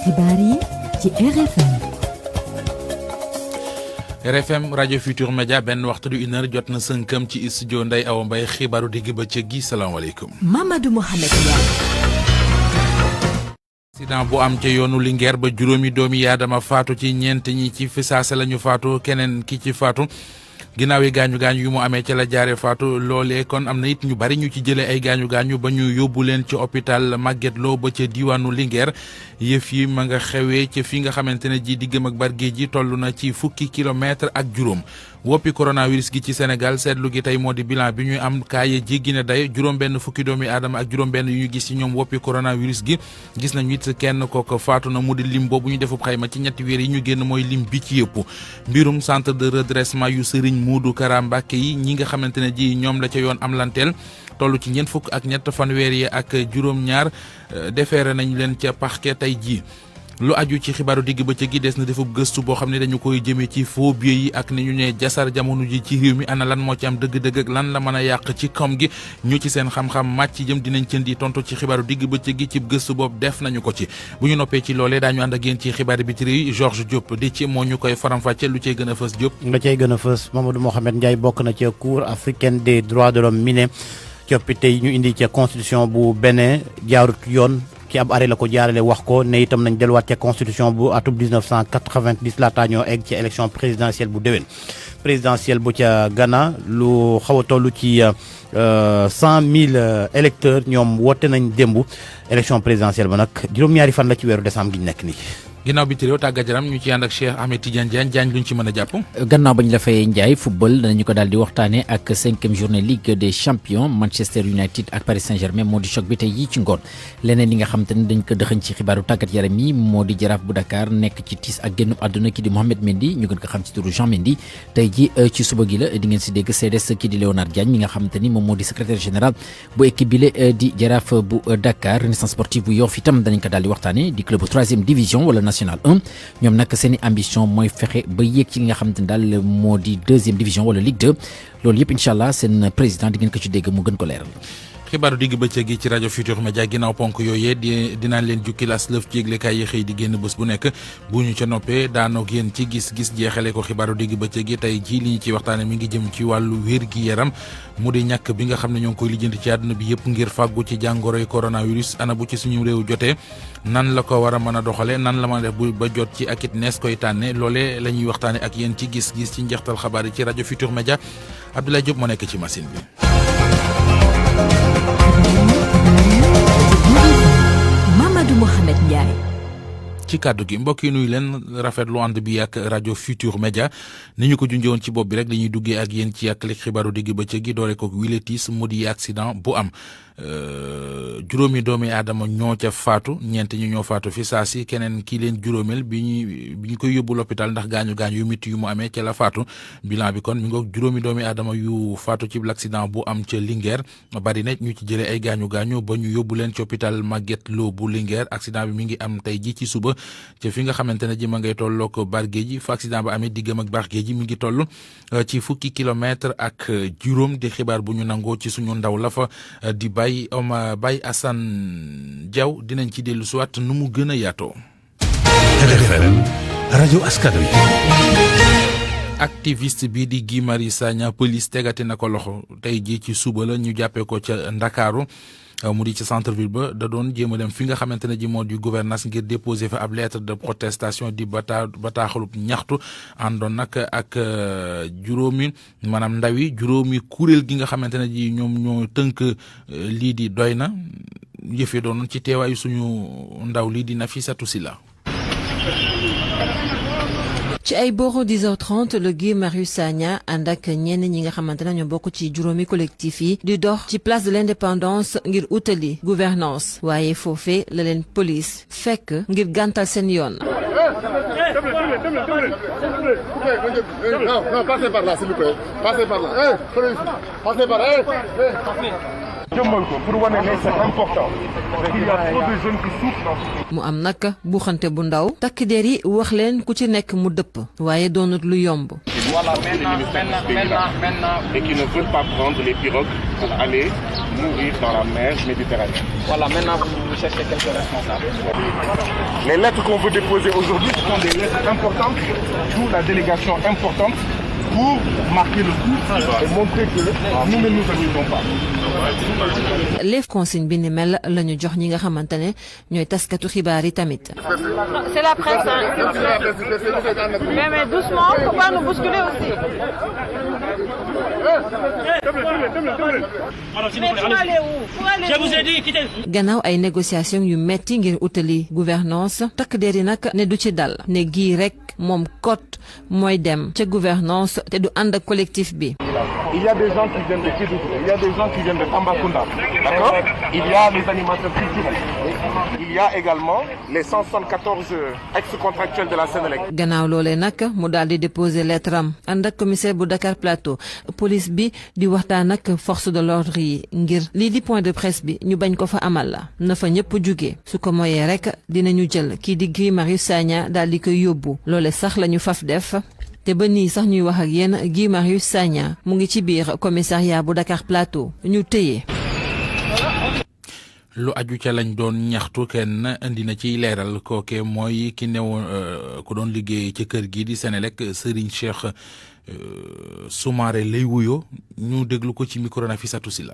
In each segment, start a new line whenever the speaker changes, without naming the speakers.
xibaar yi ci
RFM rajo Futur Média benn waxtu du 1h jot na sënkam ci studio Ndeye Awa Mbaye xibaaru digg bëccëg gi salaamaaleykum.
Mamadou Mohamed Ndiaye.
accident bu am ca yoonu Linguère ba juróomi doomi aadama faatu ci ñeent ñi ci fisaase lañu faatu keneen ki ci faatu ginnaaw yi gaañu-gaañu yu mu amee ca la jaare faatu loolee kon am na it ñu bari ñu ci jëlee ay gaañu-gaañu ba ñu yóbbu leen ci hôpital Magatte Lô ba ca diwaanu Linguère yëf yi ma nga xewee ca fi nga xamante ne ji diggam ak Bargué ji toll na ci fukki kilomètre ak juróom woppi coronavirus gi ci Sénégal seetlu gi tey moo di bilan bi ñuy am kaaye jéggi na day juróom-benn fukki doomi aadama ak juróom-benn yu ñu gis ci ñoom woppi coronavirus gi gis nañu it kenn kooko faatu na mu di lim boobu ñu defub xayma ci ñetti weer yi ñu génn mooy lim bi ci yëpp mbirum centre de redressement yu Serigne Modou Kara Mbacké yi ñi nga xamante ne ji ñoom la ca yoon am lanteel toll ci ñeent fukk ak ñett fanweer yi ak juróom-ñaar defeere nañu leen ca parquet tey jii lu aju ci xibaaru digg bëccëg gi des na defub gëstu boo xam ne dañu koy jëmee ci faux billets yi ak ni ñu ne jasar jamono ji ci réew mi ana lan moo ci am dëgg-dëgg ak lan la mën a yàq ci kom gi ñu ci seen xam-xam màcc jëm dinañ cën di tontu ci xibaaru digg bëccëg gi ci gëstu boobu def nañu ko ci bu ñu noppee ci loolee daañu ànd ak yéen ci xibaar bi ci réew yi Georges Diop di ci moo ñu koy faram-fàcce lu cay gën a fës Diop.
la cay gën a fës Mamadou Mohamed Ndiaye bokk na ca Cour africaine des droits de l'homme mi ne coppite yi ñu indi ca constitution bu Bénin jaarut yoon ci ab arrêt la ko jaarale wax ko ne itam nañ delluwaat ca constitution bu atub 1990 laataa ñoo egg ci élection présidentielle bu déwén présidentielle bu ca Ghana lu xaw a toll ci 100 000 électeurs ñoom woote nañ démb élection présidentielle ba nag juróom-ñaari fan la ci weeru décembre gi ñu nekk nii.
ginnaaw bi réew tàggat yaram ñu ci ànd ak Cheikh Ahmed Tidiane Diagne luñ ci mën a jàpp.
gannaaw bañ la fay Ndiaye football danañu ko daal di waxtaanee ak 5e journée Ligue des champions Manchester United ak Paris Saint-Germain moo di choc bi tey yii ci ngoon leneen li nga xam te ne dañ ko dëxañ ci xibaaru tàggat yaram yi moo di jaraaf bu Dakar nekk ci tiis ak génnub àdduna ki di Mohamed Mendy ñu gën ko xam ci turu Jean Mendy tey ji ci suba gi la di ngeen si dégg CDS ki di Léonard Diagne mi nga xam te ni moom moo di secrétaire général bu équipe bi la di jaraaf bu Dakar Renaissance sportive bu Yoff itam danañ ko daal di waxtaanee di club bu 3e division wala national 1 ñoom nag seen i ambition mooy fexe ba yéeg ci li nga xamante ne daal moo di 2e division wala Ligue 2 loolu yëpp incha allah seen président di ngeen ko ci dégg mu gën ko leeral.
xibaaru digg bëccëg gi ci rajo Futur Média ginnaaw ponk yooyee dinaan leen jukki las lëf ci yëglekaay yi xëy di génn bés bu nekk bu ñu ca noppee daanoog yéen ci gis-gis jeexale ko xibaaru digg bëccëg gi tey jii li ñu ci waxtaane mi ngi jëm ci wàllu wér gi yaram mu di ñàkk bi nga xam ne ñoo ngi koy lijjanti ci àdduna bi yëpp ngir fàggu ci jàngoroy coronavirus ana bu ci suñu réew jotee nan la ko war a mën a doxale nan la mën a def bu ba jot ci ak it nees koy tànne loolee la ñuy waxtaane ak yéen ci gis-gis ci njeextal xabaar yi ci rajo Futur Média Abdoulaye Diop moo nekk ci machine bi.
Mamadou Mohamed Ndiaye.
ci kàddu gi mbokk yi nuyu leen rafetlu ànd bi ak rajo Futur Média ni ñu ko junjee ci bopp bi rek dañuy duggee ak yéen ci ak li xibaaru digg bëccëg gi doore ko wiletis mu di accident bu am juróomi doomi aadama ñoo ca faatu ñeent ñi ñoo faatu fi saa si keneen kii leen juróomeel bi ñu koy yóbbu l'hôpital ndax gaañu-gaañu yu métti yu mu amee ca la faatu bilan bi kon mi ngoog juróomi doomi aadama yu faatu ci l'accident bu am ca Linguère bari na ñu ci jëlee ay gaañu-gaañu ba ñu yóbbu leen ci hôpital Magatte Lô bu Linguère accident bi mi ngi am tey ji ci suba ci fi nga xamante ne ji ma ngay tolloo ko Bargué ji fa accident ba amee diggam ak Bargué ji mi ngi toll ci fukki kilomètre ak juróom di xibaar bu ñu nangoo ci suñu ndaw la fa di Baye Assane Diaw dinañ ci dellu siwaat nu mu gën a yaatoo.
RFM rajo askan wi.
activiste bii di Guy Marius Sagna police tegati na ko loxo tey jii ci suba la ñu jàppee ko ca Ndakaaru mu di ci centre ville ba da doon jéem a dem fi nga xamante ne ji moo di gouvernance ngir déposer fa ab lettre de protestation di bataaxalub ñaxtu àndoon nag ak juróomi maanaam ndawi juróomi kuréel gi nga xamante ne ji ñoom ñoo tënk lii di doy na yëfee doonoon ci teewaayu suñu ndaw lii di Nafissatou Sylla.
ci ay booru 10h30 le Guy Marius Sagna ànd ak ñenn ñi nga xamante ne ñoo bokk ci juróomi collectif yi di dox ci place de l'indépendance ngir utali gouvernance waaye foofee la leen police fekk ngir gàntal seen yoon.
jëmmal ko pour wane ne c'est important qu'il y a trop de jeunes qui souffrent.
mu am nag buuxante bu ndaw takk der yi wax leen ku ci nekk mu dëpp waaye doonut lu yomb.
Voilà maintenant et qui ne veulent pas prendre les pirogues pour aller mourir dans la mer Méditerranée.
Voilà, maintenant vous cherchez quelques responsables.
Les lettres qu'on veut déposer aujourd'hui sont des lettres importantes, d'où la délégation importante, pour marquer le coup et montrer que nous ne nous amusons pas.
leef consigne bi ni mel la ñu jox ñi nga xamante ne ñooy taskatu xibaar yi tamit.
C'est la presse, hein. Mais doucement, faut pas nous bousculer aussi. Je vous ai dit, quittez.
Gannaaw ay négociations yu metti ngir utali gouvernance takk der yi nag ne du ci dal ne gii rek moom kot mooy dem ca gouvernance te du ànd ak collectif bi.
Il y a des gens qui viennent de Kédougou, il y a des gens qui viennent de Tambacounda, d'accord? Il y a les animateurs culturels. Il y a également les 174 ex-contractuels de la Sénélec.
Gannaaw loolee nag mu daal di déposer lettre am ànd ak commissaire bu Dakar Plateau police bi di waxtaan ak force de l'ordre yi ngir lii di point de presse bi ñu bañ ko fa amal la na fa ñëpp jugee su ko moyee rek dinañu jël kii di Guy Marius Sagna daal di koy yóbbu loole sax la ñu faf def. te ba nii sax ñuy wax ak yéen Guy Marius Sagna mu ngi ci biir commissariat bu Dakar Plateau ñu téye.
lu aju ca lañ doon ñaxtu kenn indi na ciy leeral kooke mooy ki newoon ku doon liggéey ci kër gi di Senelec Serigne Cheikh Soumaré lay wuyoo ñu déglu ko ci micro Nafissatou Sylla.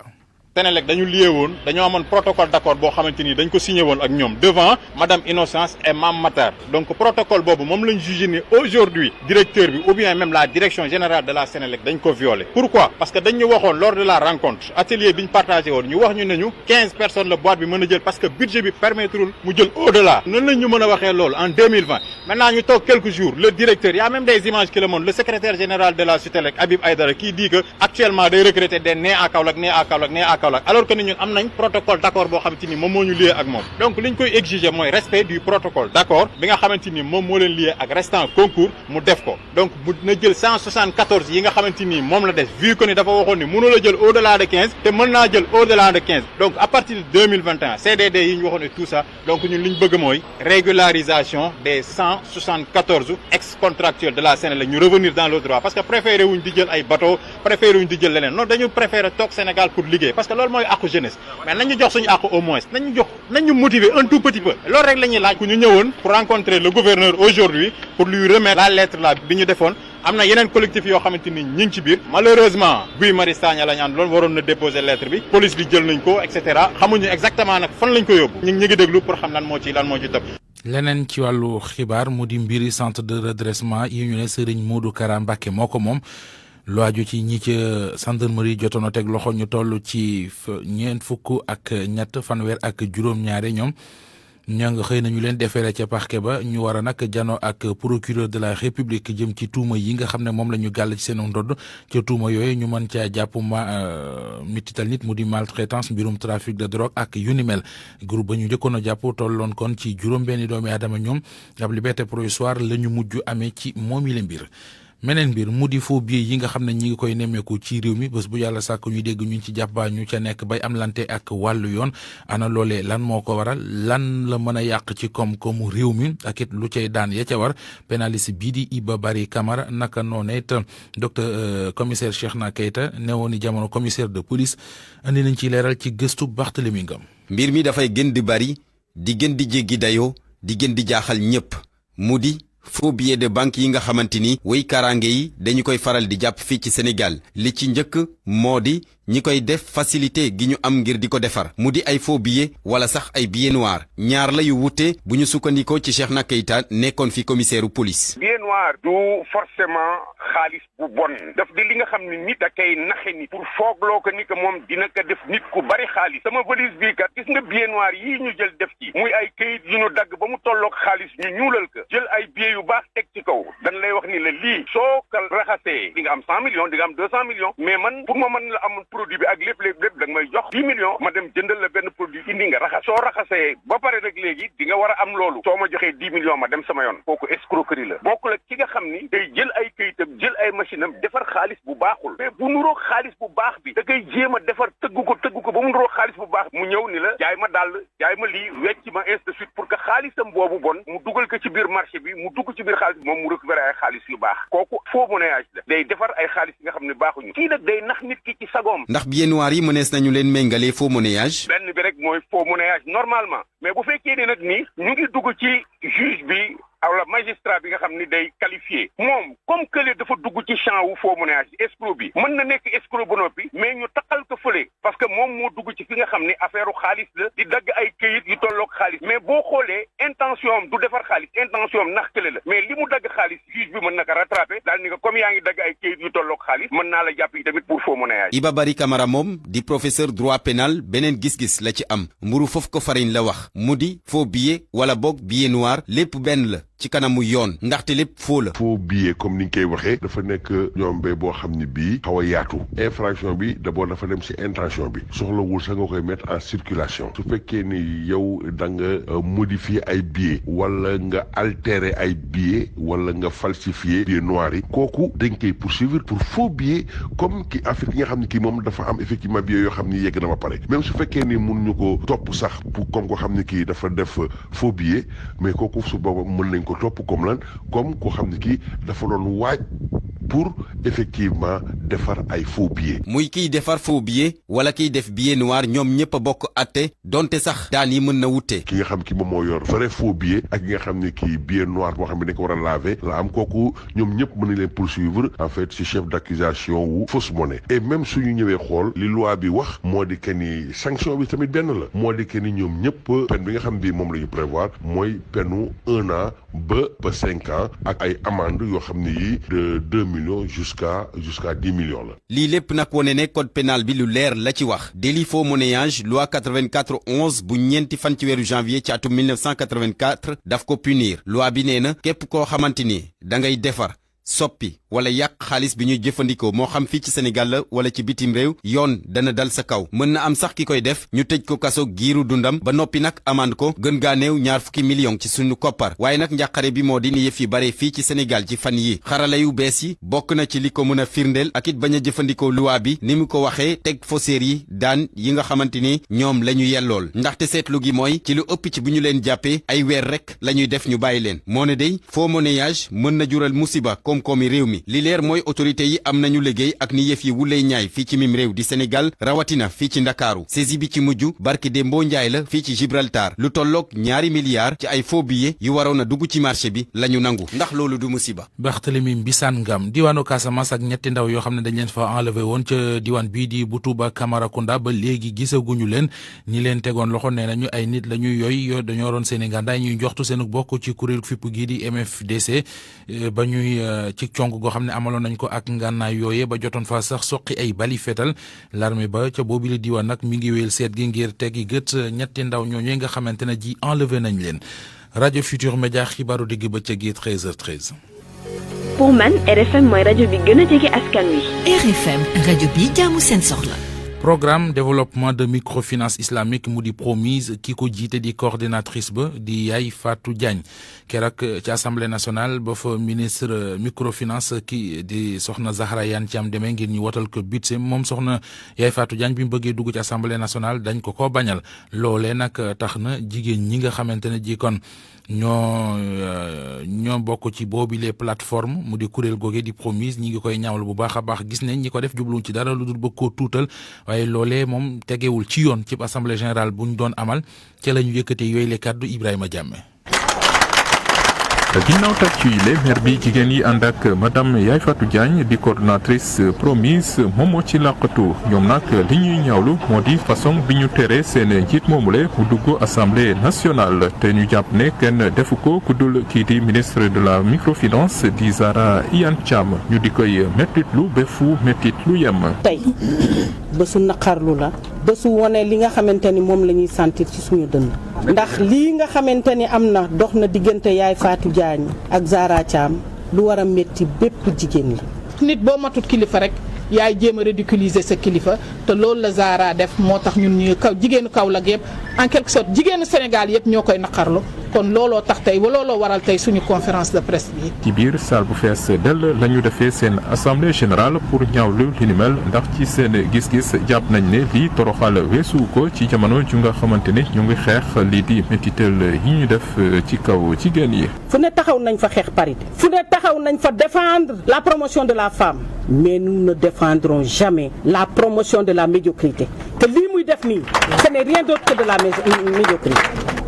Senelec dañu lié woon dañoo amoon protocole d'accord boo xamante ni dañ ko signé woon ak ñoom devant madame Innocence et Mame Matar donc protocole boobu moom lañ jugé ni aujourd'hui directeur bi ou bien même la direction générale de la Senelec dañ ko violé. Pourquoi? Parce que dañ ñu waxoon lors de la rencontre atelier bi ñu partagé woon ñu wax ñu ne ñu 15 personnes la boîte bi mën a jël parce que budget bi permettrul mu jël au-delà. noonu lañ ñu mën a waxee loolu en 2020 maintenant ñu toog quelques jours le directeur y a même des images qui le montrent le secrétaire général de la Sutelec Habib Aïdara qui dit que actuellement day recruter des nés à Kaolack nés à Kaolack nés à Kaolack alors que ñun am nañ protocole d'accord boo xamante ni moom moo ñu lié ak moom donc li ñu koy exiger mooy respect du protocole d'accord bi nga xamante ni moom moo leen lié ak restant concours mu def ko donc mu na jël 174 yi nga xamante ni moom la def vu que ni dafa waxoon ni mënoo la jël au-delà de 15 te mën naa jël au-delà de 15 donc à partir de 2021 CDD yi ñu waxoon et tout ça donc ñun li ñu bëgg mooy régularisation des 174 ex-contractuels de la Sénélec ñu revenir dans le droit parce que préféré wuñ di jël ay bateau préféré wuñ di jël leneen non dañu préféré toog Sénégal pour liggéey parce que loolu mooy àqu jeunesse mais nañu jox suñu àqu au moins nañu motiver un tout petit peu loolu rek la ñuy laaj ku ñu ñëwoon pour rencontrer le gouverneur aujourd'hui pour lui remettre la lettre là bi ñu defoon am na yeneen collectif yoo xamante ni ñu ngi ci biir malheureusement Guy Marius Sagna la ñu ànd loolu waroon na déposer lettre bi police bi jël nañ ko et cetera xamuñu exactement nag fan lañ ko yóbbu ñu ngi déglu pour xam lan moo ci topp.
leneen ci wàllu xibaar mu di mbiri centre de redressement yi ñu ne Serigne Modou Kara Mbacké moo ko moom lu aju ci ñi ca gendarmerie jotoon a teg loxo ñu toll ci ñeent fukk ak ñett fanweer ak juróom-ñaare ñoom ña nga xëy nañu leen defeere ca parquet ba ñu war a nag jano ak procureur de la république jëm ci tuuma yi nga xam ne moom la ñu gàll ci seen ndodd ca tuuma yooyu ñu mën caa jàpp mitital nit mu di maltraitance mbirum trafic de drogue ak yu ni mel groupe ba ñu njëkkoon a jàpp tolloon kon ci juróom-benni doomi aadama ñoom ab liberté provisoire la ñu mujj amee ci moom yi la mbir meneen mbir mu di faux billets yi nga xam ne ñi ngi koy nemmeeku ci réew mi bés bu yàlla sàkk ñu dégg ñu ci jàpp ñu ca nekk bay am lante ak wàllu yoon ana loolee lan moo ko waral lan la mën a yàq ci koom-koomu réew mi ak it lu cay daan ya ca war pénaliste bii di Iba Barry Camara naka noonu it docteur commissaire Cheikhna Keita newoon ni jamono commissaire de police andi nañ ci leeral ci gëstu Barthélémy Ngam.
mbir mi dafay gën di bari di gën di jéggi dayoo di gën di jaaxal ñëpp mu di faux billets de banque yi nga xamante ni woy kaaraange yi dañu koy faral di jàpp fii ci Sénégal li ci njëkk moo di ñi koy def facilité gi ñu am ngir di ko defar mu di ay faux billets wala sax ay billets noirs ñaar la yu wute bu ñu sukkandikoo ci Cheikhna Keita nekkoon fi commissaire u police.
billet noir du forcément xaalis bu bon daf di li nga xam ne nit da koy naxe ni pour foogloo ko ni que moom dina ko def nit ku bari xaalis sama valise bii kat gis nga billet noir yii ñu jël def ci muy ay këyit yu ñu dagg ba mu tolloog xaalis ñu ñuulal ko jël ay billets yu baax teg ci kaw dañ lay wax ni la lii soo ko raxasee di nga am 100 millions di nga am 200 millions mais man pour ma mën la am produit bi ak lépp da nga may jox 10 millions ma dem jëndal la benn produit indi nga raxas soo raxasee ba pare rek léegi di nga war a am loolu soo ma joxee 10 millions ma dem sama yoon kooku escroquerie la bokkul ak ki nga xam ni day jël ay këyitam jël ay machine am defar xaalis bu baaxul mais bu nuroog xaalis bu baax bi da koy jéem a defar tëgg ko ba mu nuroog xaalis bu baax mu ñëw ni la jaay ma dàll jaay ma lii wecc ma ainsi de suite pour que xaalisam boobu bon mu dugal ko ci biir marché bi mu dugg ci biir xaalis moom mu récupérer ay xaalis yu baax kooku faux monnayage la day defar ay xaalis yi nga xam ne baaxuñu kii nag day nax nit ki ci sagoom
ndax billets noirs yi mënees nañu leen méngale faux monnayage.
benn bi rek mooy faux monnayage normalement mais bu fekkee ne nag ni ñu ngi dugg ci juge bi wala magistrat bi nga xam ni day qualifié moom comme que dafa dugg ci champ wu faux monnayage escroc bi mën na nekk escroc ba noppi mais ñu takkal ko fële parce que moom moo dugg ci fi nga xam ni affaire xaalis la di dagg ay këyit yu tolloog xaalis mais boo xoolee intention am du defar xaalis intention am nax kële la mais li mu dagg xaalis juge bi mën na ko rattrapé daal ni ko comme yaa ngi dagg ay këyit yu tolloog xaalis mën naa la jàpp yi tamit pour faux monnayage.
Iba Bari Camara moom di professeur droit pénal beneen gis-gis la ci am mburu foofu ko farine la wax mu di faux billet wala boog billet noir lépp benn la ci kanamu yoon ndaxte lépp faux la.
faux billet comme ni ñu koy waxee dafa nekk ñoombe boo xam ni bii xaw a yaatu infraction bi d'abord dafa dem ci intention bi soxlawul sax nga koy mettre en circulation su fekkee ni yow da nga modifier ay billets wala nga altérer ay billets wala nga falsifier billets noirs yi kooku dañ koy poursuivre pour faux billets comme ki affaire ki nga xam ne kii moom dafa am effectivement billets yoo xam ni yegg na ba pare même su fekkee ni mun ñu ko topp sax pour comme ko xam ne kii dafa def faux billets mais kooku su booba mën nañ ko topp comme lan comme ko xam ne kii dafa doon waaj pour effectivement defar ay faux billets.
muy kiy defar faux billets wala kiy def billet noir ñoom ñëpp a bokk atte donte sax daan yi mën na wute.
ki nga xam ki moom moo yor vrai faux billet ak ki nga xam ne kii billet noir boo xam ne dañ ko war a laver la am kooku ñoom ñëpp mën nañ leen poursuivre en fait ci chef d'accusation wu fausse monnaie et même suñu ñëwee xool li loi bi wax moo di que ni sanction bi tamit benn la moo di que ni ñoom ñëpp peine bi nga xam bi moom la ñu prévoir mooy peine 1 an ba 5 ans ak ay amende yoo xam ne yi de 2 millions jusqu'à 10 millions la.
lii lépp nag wone ne code pénal bi lu leer la ci wax délit faux monnayage loi 84/11 bu ñeenti fan ci weeru janvier ci atum 1984 daf ko punir loi bi nee na képp koo xamante ni da ngay defar soppi wala yàq xaalis bi ñuy jëfandikoo moo xam fii ci Sénégal la wala ci bitim réew yoon dana dal sa kaw mën na am sax ki koy def ñu tëj ko kaso giiru dundam ba noppi nag amande ko gën gaa néew 20 millions ci sunu koppar waaye nag njàqare bi moo di ni yëf yi bare fii ci Sénégal ci fan yi xarala yu bees yi bokk na ci li ko mën a firndeel ak it bañ a jëfandikoo loi bi ni mu ko waxee teg faussaires yi daan yi nga xamante ni ñoom la ñu yellool ndaxte seetlu gi mooy ci lu ëpp ci bu ñu leen jàppee ay weer rek la ñuy def ñu bàyyi leen moo ne day faux monnayage mën na jural musiba koom-koomi réew mi li leer mooy autorité yi am nañu liggéey ak ni yëf yi wuley ñaay fii ci mim réew di Sénégal rawatina fii ci Ndakaaru saisi bi ci mujj barki Dembo Njaay la fii ci Gibraltar lu tolloog 2 milliards ci ay faux billets yu waroon a dugg ci marché bi la ñu nangu ndax loolu du musiba.
Barthélemy Mbissane Ngam diwaanu Casamance ak ñetti ndaw yoo xam ne dañ leen fa enlevé woon ca diwaan bii di Boutouba Camaracounda ba léegi gisaguñu leen ñi leen tegoon loxo nee nañu ay nit la ñuy yooyu dañoo roon seen i ngàndaay ñuy joxtu seen bokk ci kuréel fipp gii di MFDC ba ñuy ci cong goo xam ne amaloon nañ ko ak ngànnaay yooye ba jotoon fa sax soqi ay bali fetal l'armée ba ca boobu la diwaan nag mi ngi wéyal seet gi ngir teggi gët ñetti ndaw ñooñu nga xamante ne ji enlevé nañ leen rajo Futur Média xibaaru digg bëccëg gi 13h13.
pour man RFM mooy rajo bi gën a jege askan wi.
RFM rajo bi jaamu seen soxla.
programme développement de microfinance islamique mu di promise ki ko jiite di coordinatrice ba di Yaay Fatou Diagne keroog ci assemblée nationale ba fa ministre microfinance ki di soxna Zahra Iyane Thiam demee ngir ñu wotal ko budget moom soxna Yaay Fatou Diagne bi mu bëggee dugg ci assemblée nationale dañ ko bañal loolee nag tax na jigéen ñi nga xamante ne ji kon ñoo bokk ci boobi les plateformes mu di kuréel googe di promise ñi ngi koy ñaawlu bu baax a baax gis nañ ñi ko def jubluwuñ ci dara lu dul bëgg koo tuutal waaye loolee moom tegewul ci yoon ci assemblée générale bu ñu doon amal ca la ñu yëkkatee yooyu le kàddu Ibrahima Diame.
ginnaaw tàccu yi le maire bi jigéen yi ànd ak madame Yaay Fatou Diagne di coordonnatrice promise moom moo ci làqatu ñoom nag li ñuy ñaawlu moo di façon bi ñu tere seen njiit moomule mu dugg assemblée nationale te ñu jàpp ne kenn defu ko ku dul kii di ministre de la microfinance di Zahra Iyane Thiam ñu di koy mettit lu ba fu mettit lu yem.
tey bésu naqarlu la bésu wone li nga xamante ni moom la ñuy sentir ci suñu dënn ndax lii nga xamante ni am na dox na diggante Yaay Fatou Diagne ak Zahra Thiam lu war a métti bépp jigéen la.
nit boo matut kilifa rek yaay jéem a ridiculiser sa kilifa te loolu la Zahra def moo tax ñun ñu kaw jigéenu Kaolack yëpp en quelque sorte jigéenu Sénégal yëpp ñoo koy naqarlu kon looloo tax tey looloo waral tey suñu conférence de presse bi.
ci biir salle bu fees dell la ñu defee seen assemblée générale pour ñaawlu li ni mel ndax ci seen gis-gis jàpp nañ ne lii toroxal weesu ko ci jamono ju nga xamante ni ñu ngi xeex lii di métital yi ñu def ci kaw jigéen yi.
fu ne taxaw nañ fa xeex parité fu ne taxaw nañ fa défendre la promotion de la femme mais nous ne défendrons jamais la promotion de la médiocrité te lii muy def nii ce n'est rien d'autre que de la médiocrité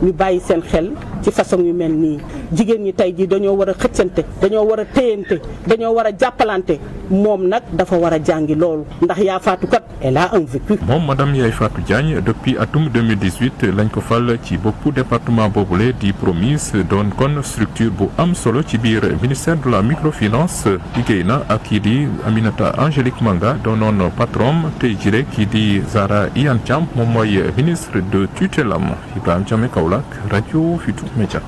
ñu bàyyi seen xel ci façon yu mel nii jigéen ñi tey jii dañoo war a xëccante dañoo war a téyante dañoo war a jàppalante moom nag dafa war a jàngi loolu ndax yaa faatu kat elle a un vécu.
moom madame Yaye Fatou Diagne depuis atum 2018 lañ ko fal ci boppu département boobule di Promise doon kon structure bu am solo ci biir ministère de la microfinance liggéey na ak kii di Aminata Angélique Manga doonoon patron tey jii kii di Zahra Iyane Thiam moom mooy ministre de tutelle am Ibrahima Thiamé Kaolack rajo Futurs Médias.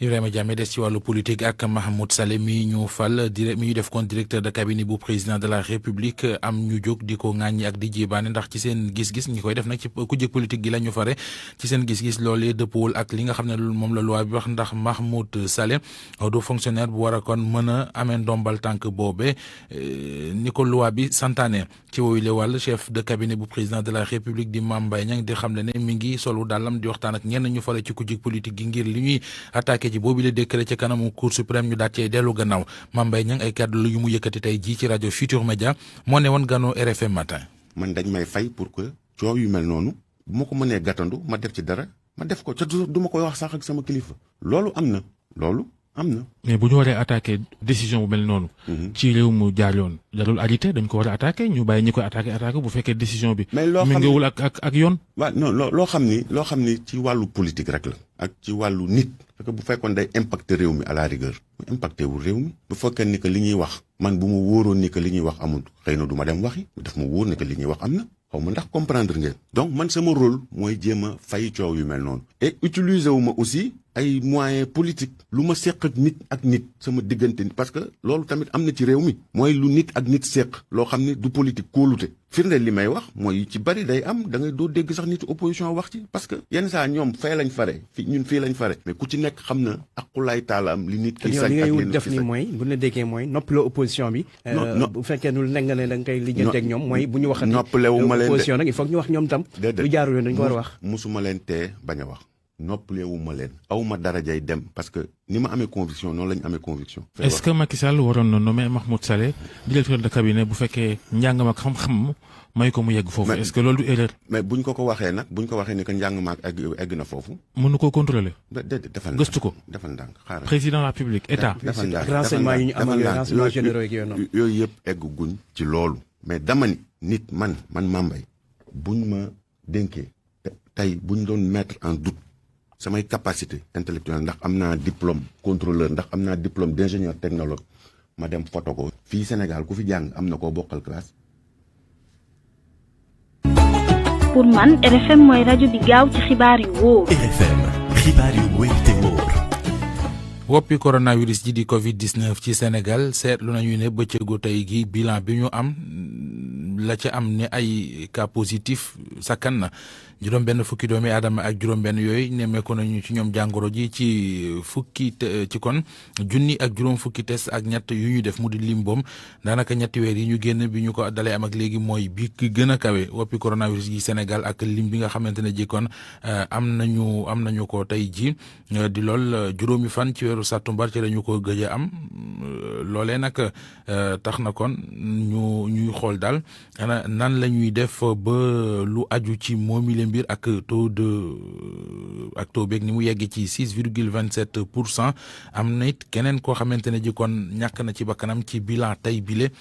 Ibrahima Diame des ci wàllu politique ak Mahmoud Saleh mi ñu fal mi ñu def kon directeur de cabinet bu président de la république am ñu jóg di ko ŋàññi ak di jébaane ndax ci seen gis-gis ñi koy def nag ci kujje politique gi la ñu fare ci seen gis-gis loolee dëppoowul ak li nga xam ne moom la loi bi wax ndax Mahmoud Saleh du fonctionnaire bu war a kon mën a amee ndombal tànk boobe ni ko loi bi santaane ci wooyu le wàll chef de cabinet bu président de la république di Mame Mbaye Niang di xam le ne mi ngi solu dàllam di waxtaan ak ñenn ñu fare ci kujje politique gi ngir li ñuy attaqué ci boobu la décret ca kanamu cour suprême ñu daat cee dellu gannaaw Mame Mbaye Niang ay kàddu yu mu yëkkati tey jii ci rajo Futurs Médias moo ne woon gano RFM matin.
man dañ may fay pour que coow yu mel noonu bu ma ko mënee gàttandu ma def ci dara ma def ko ca du ma koy wax sax ak sama kilifa loolu am na.
mais bu ñu waree attaqué décision bu mel noonu. ci réew mu jaar yoon jarul arrêté dañ ko war a attaqué ñu bàyyi ñi koy attaqué bu fekkee décision bi.
mais loo xam
méngewul ak yoon.
waaw non loo xam ni ci wàllu politique rek la. ak ci wàllu nit. parce que bu fekkoon day impacter réew mi à la rigueur. mu impacté wul réew mi. bu fekkee ni que li ñuy wax. man bu ma wóoroon ni que li ñuy wax amul xëy na du ma dem waxi. daf ma wóor ni que li ñuy wax am na. xaw ma ndax comprendre ngeen. donc man sama rôle mooy jéem a fay coow yu mel noonu. et utiliser wu ma aussi ay moyens politiques lu ma seq ak nit sama diggante parce que loolu tamit am na ci réew mi. mooy lu nit ak nit seq loo xam ne du politique kóolute. firndeel li may wax mooy ci bari day am da ngay doo dégg sax nit opposition wax ci parce que yenn saa ñoom fee lañ fare ñun fii lañ fare mais ku ci nekk xam na aqulaay taalaam li nit ki sañ ak li
def ni mooy bu la déggee mooy noppaloo opposition bi. bu fekkee nu nekk nga ne da nga koy lijjante ak ñoom mooy bu ñu waxati
noppalewu ma leen
opposition nag il faut que ñu wax ñoom tam. lu jaarul yoon dañ ko war a wax.
musuma leen tee bañ a wax. noppalewu ma leen aw ma darajay dem parce que ni ma amee conviction noonu la ñu amee conviction.
est-ce que Macky Sall waroon na nommer Mahmoud Saleh directeur de cabinet bu fekkee njàng ma xam-xam may ko mu yegg foofu. est-ce que loolu du erreur.
mais buñ ko waxee nag buñ ko waxee ni que njàng ma egg na foofu.
mënu ko contrôler.
déedéet defal
gëstu ko.
defal ndànk xaaral.
président de la République état.
defal ndànk
renseignement yi ñu am ak renseignement généraux yi noonu.
yooyu yëpp egg guñ ci loolu. mais dama ni nit man Mame Mbaye buñ ma dénkee tey buñ doon mettre en doute samay capacité intellectuelle ndax am naa diplôme contrôleur ndax am naa diplôme d'ingénieur technologue ma dem photo ko fii Sénégal ku fi jàng am na koo bokkal classe.
pour man RFM mooy rajo bi gaaw ci xibaar yu wóor.
RFM xibaar yu wóor te wóor.
woppi coronavirus ji di Covid-19 ci Sénégal seetlu nañu ne bëccëgu tey gi bilan bi ñu am la ca am ne ay cas positif sakkan na juróom-benn fukki doomi aadama ak juróom-benn yooyu nemmeeku nañu ci ñoom jàngoro ji ci kon junni ak juróom fukki test ak ñett yu ñu def mu di lim boom daanaka ñetti weer yi ñu génn bi ñu ko dalee am ak léegi mooy bi ki gën a kawe woppi coronavirus ji Sénégal ak lim bi nga xamante ne ji kon am nañu ko tey ji di lool juróomi fan ci weeru sàttumbar ci lañu ko gëj a am loolee nag tax na kon ñuy xool daal nan la ñuy def ba lu aju ci moomile mbir ak taux beeg ni mu yegg ci 6,27%. am na it keneen koo xamante ne ji kon ñàkk na ci bakkanam ci bilan tey bile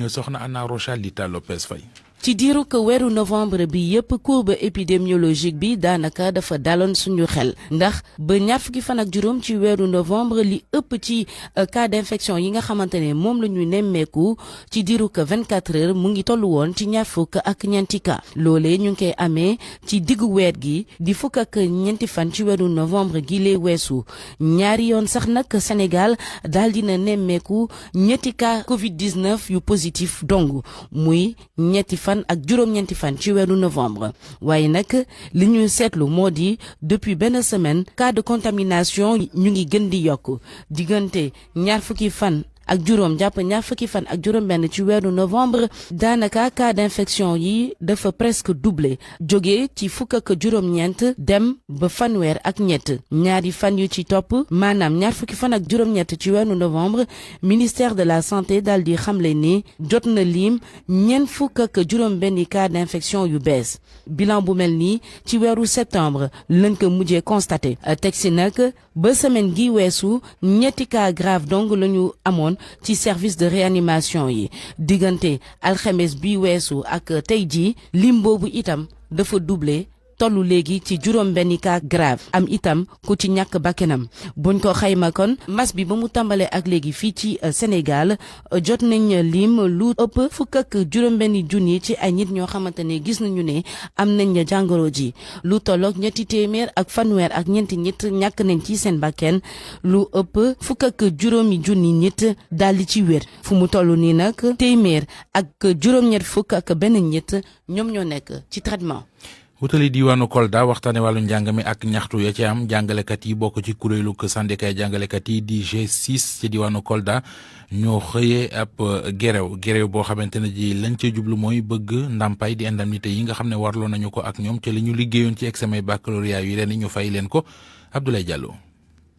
soxna Anna Rocha Lita Lopez Faye.
ci diiru ko weeru novembre bi yëpp courbe épidémiologique bi daanaka dafa daloon suñu xel ndax ba ñaar fukki fan ak juróom ci weeru novembre li ëpp ci cas d'infection yi nga xamante ne moom la ñu nemmeeku ci diiru ko 24 heures mu ngi tollu woon ci ñaar fukk ak ñeenti cas loolee ñu ngi koy amee ci diggu weer gi di fukk ak ñeenti fan ci weeru novembre gi lay weesu ñaari yoon sax nag Sénégal daal dina nemmeeku ñetti cas Covid-19 yu positif dong muy ñetti fan ak juróom-ñeenti fan ci weeru novembre waaye nag li ñu seetlu moo di depuis benn semaine cas de contamination ñu ngi gën di yokk diggante ñaar fukki fan ak juróom jàpp ñaar fukki fan ak juróom benn ci weeru novembre daanaka cas d'infection yi dafa presque doublé jóge ci fukk ak juróom-ñeent dem ba fanweer ak ñett ñaari fan yu ci topp maanaam ñaar fukki fan ak juróom-ñett ci weeru novembre ministère de la santé daal di xamle ni jot na lim ñeent fukk ak juróom benn cas d'infection yu bees bilan bu mel nii ci weeru septembre lañ ko mujjee constaté teg si nag ba semaine gi weesu ñetti cas grave donc la ñu amoon ci service de réanimation yi diggante alxames bi weesu ak tey jii lim boobu itam dafa doublé tollu léegi ci juróom benni cas grave am itam ku ci ñàkk bakkanam buñ ko xayma kon mas bi ba mu tàmbalee ak léegi fii ci Sénégal jot nañ lim lu ëpp fukk ak juróom benni junni ci ay nit ñoo xamante ne gis nañu ne am nañ jàngoro ji lu tolloog ñetti téeméer ak fanweer ak ñeenti nit ñàkk nañ ci seen bakken lu ëpp fukk ak juróomi junni nit daal di ci wér fu mu toll nii nag téeméer ak juróom-ñett fukk ak benn nit ñoom ñoo nekk ci traitement.
wutali diwaanu Kolda waxtaane wàllu njàng mi ak ñaxtu ya ci am jàngalekat yi bokk ci kuréelu syndicat jàngalekat yi di G6 ci diwaanu Kolda ñoo xëyee ab gerew boo xamante ne ji lañ ca jublu mooy bëgg ndàmpaay di indemnité yi nga xam ne warloo nañu ko ak ñoom ci li ñu liggéeyoon ci examen baccalauréat yi ren ñu fay leen ko Abdoulaye Diallo.